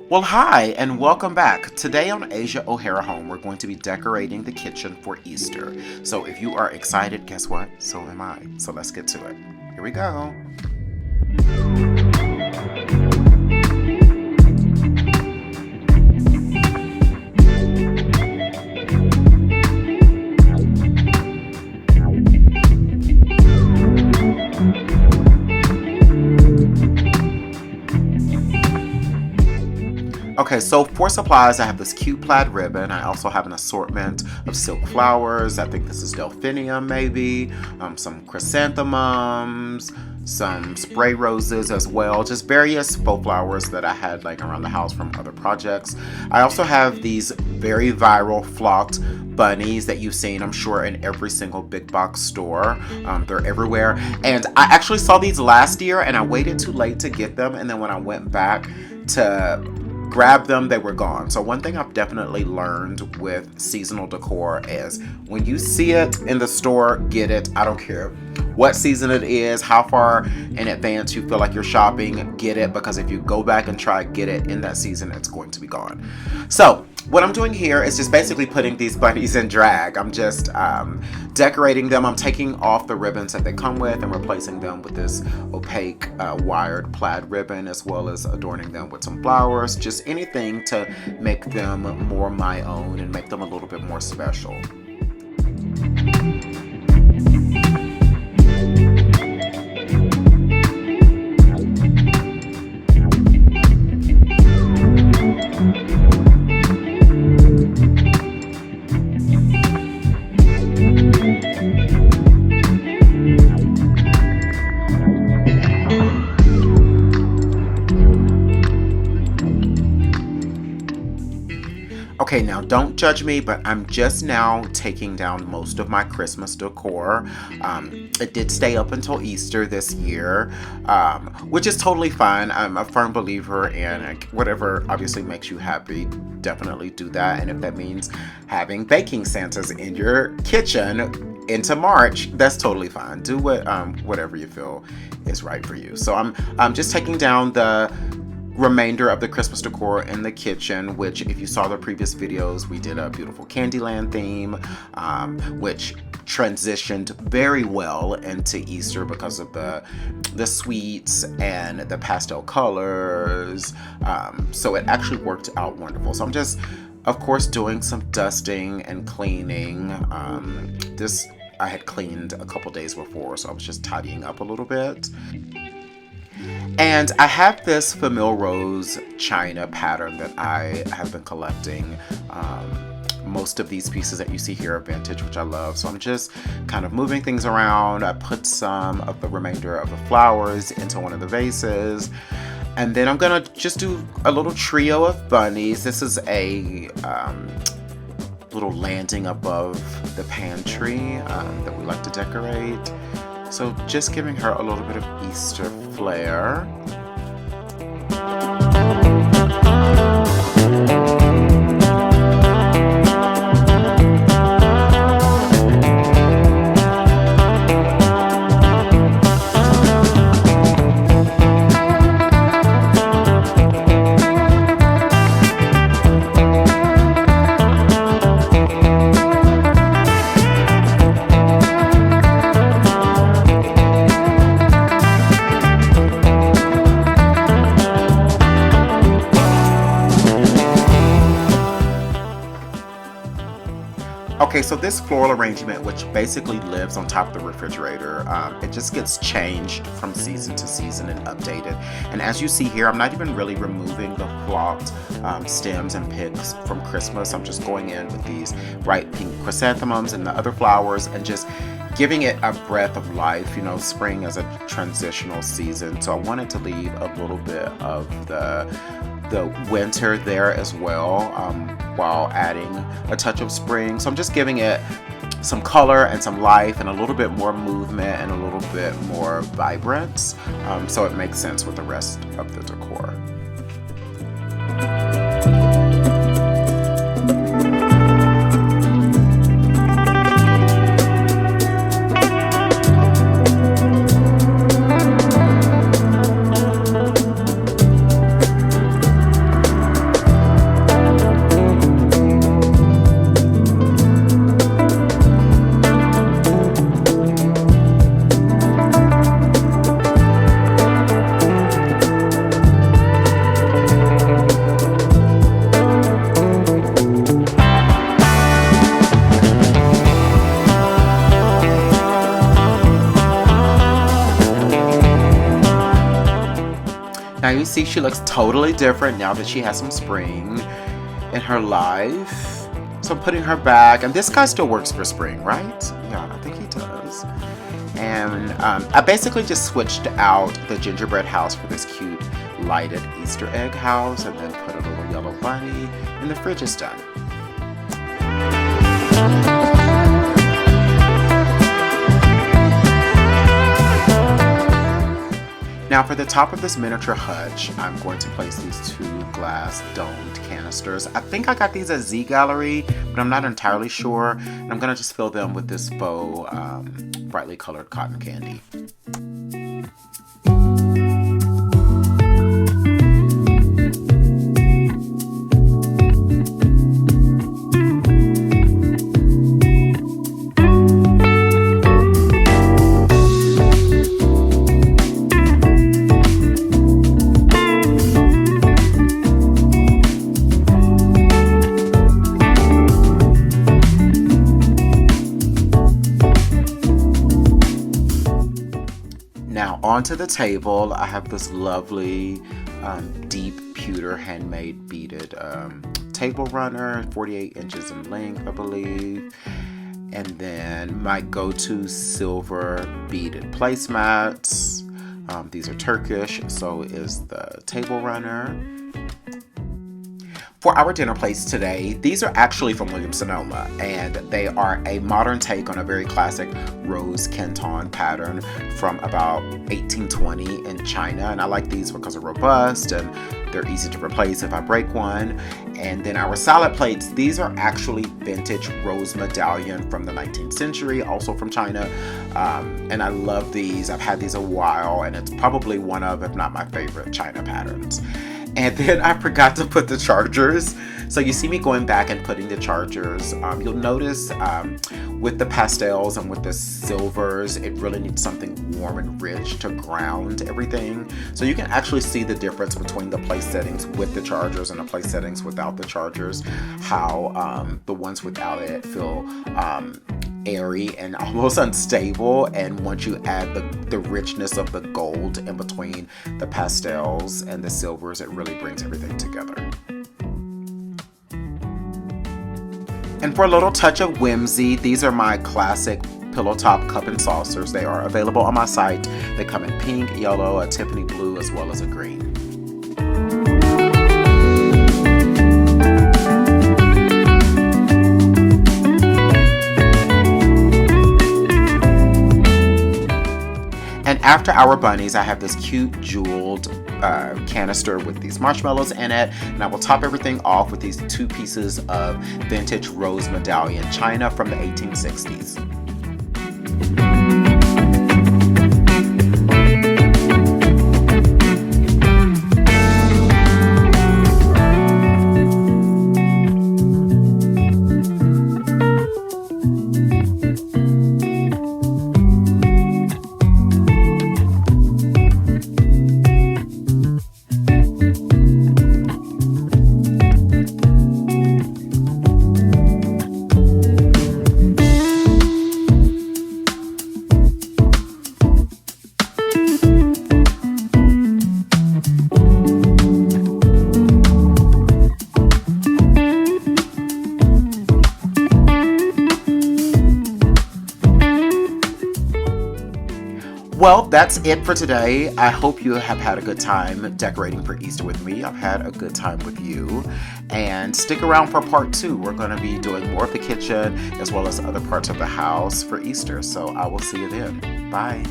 Well, hi, and welcome back. Today on Asia O'Hara Home, we're going to be decorating the kitchen for Easter. So if you are excited, guess what? So am I. So let's get to it. Here we go. Okay, so for supplies, I have this cute plaid ribbon. I also have an assortment of silk flowers. I think this is delphinium, maybe. Some chrysanthemums, some spray roses as well. Just various faux flowers that I had laying around the house from other projects. I also have these very viral flocked bunnies that you've seen, I'm sure, in every single big box store. They're everywhere. And I actually saw these last year and I waited too late to get them. And then when I went back to grab them, they were gone. So one thing I've definitely learned with seasonal decor is when you see it in the store, get it. I don't care what season it is, how far in advance you feel like you're shopping, get it, because if you go back and try to get it in that season, it's going to be gone. So what I'm doing here is just basically putting these bunnies in drag. I'm just decorating them. I'm taking off the ribbons that they come with and replacing them with this opaque wired plaid ribbon, as well as adorning them with some flowers, just anything to make them more my own and make them a little bit more special. Okay, now don't judge me, but I'm just now taking down most of my Christmas decor. It did stay up until Easter this year, which is totally fine. I'm a firm believer in whatever obviously makes you happy. Definitely do that. And if that means having baking Santas in your kitchen into March, that's totally fine. Do whatever you feel is right for you. So I'm just taking down the remainder of the Christmas decor in the kitchen, which if you saw the previous videos, we did a beautiful Candyland theme, which transitioned very well into Easter because of the sweets and the pastel colors. So it actually worked out wonderful. So I'm just, of course, doing some dusting and cleaning. This I had cleaned a couple days before, so I was just tidying up a little bit. And I have this Famille Rose China pattern that I have been collecting. Most of these pieces that you see here are vintage, which I love. So I'm just kind of moving things around. I put some of the remainder of the flowers into one of the vases. And then I'm gonna just do a little trio of bunnies. This is a little landing above the pantry that we like to decorate. So just giving her a little bit of Easter flair. Okay, so this floral arrangement, which basically lives on top of the refrigerator, it just gets changed from season to season and updated. And as you see here, I'm not even really removing the flocked stems and picks from Christmas. I'm just going in with these bright pink chrysanthemums and the other flowers and just giving it a breath of life. You know, spring is a transitional season, so I wanted to leave a little bit of the winter there as well, while adding a touch of spring. So I'm just giving it some color and some life and a little bit more movement and a little bit more vibrance, so it makes sense with the rest of the decor. see she looks totally different now that she has some spring in her life. So I'm putting her back, and this guy still works for spring, right? Yeah, I think he does. And I basically just switched out the gingerbread house for this cute lighted Easter egg house, and then put a little yellow bunny, and the fridge is done. Now for the top of this miniature hutch, I'm going to place these 2 glass domed canisters. I think I got these at Z Gallery, but I'm not entirely sure. And I'm gonna just fill them with this faux brightly colored cotton candy. Now onto the table, I have this lovely deep pewter handmade beaded table runner, 48 inches in length, I believe. And then my go-to silver beaded placemats. These are Turkish, so is the table runner. For our dinner plates today, these are actually from Williams-Sonoma, and they are a modern take on a very classic rose canton pattern from about 1820 in China. And I like these because they're robust and they're easy to replace if I break one. And then our salad plates, these are actually vintage rose medallion from the 19th century, also from China. And I love these. I've had these a while, and it's probably one of, if not my favorite, China patterns. And then I forgot to put the chargers. So you see me going back and putting the chargers. You'll notice with the pastels and with the silvers, it really needs something warm and rich to ground everything. So you can actually see the difference between the place settings with the chargers and the place settings without the chargers. How the ones without it feel airy and almost unstable, and once you add the richness of the gold in between the pastels and the silvers, it really brings everything together. And for a little touch of whimsy, these are my classic pillow top cup and saucers. They are available on my site. They come in pink, yellow, a Tiffany blue, as well as a green. And after our bunnies, I have this cute jeweled canister with these marshmallows in it, and I will top everything off with these 2 pieces of vintage rose medallion china from the 1860s. Well, that's it for today. I hope you have had a good time decorating for Easter with me. I've had a good time with you. And stick around for part 2. We're going to be doing more of the kitchen as well as other parts of the house for Easter. So I will see you then. Bye.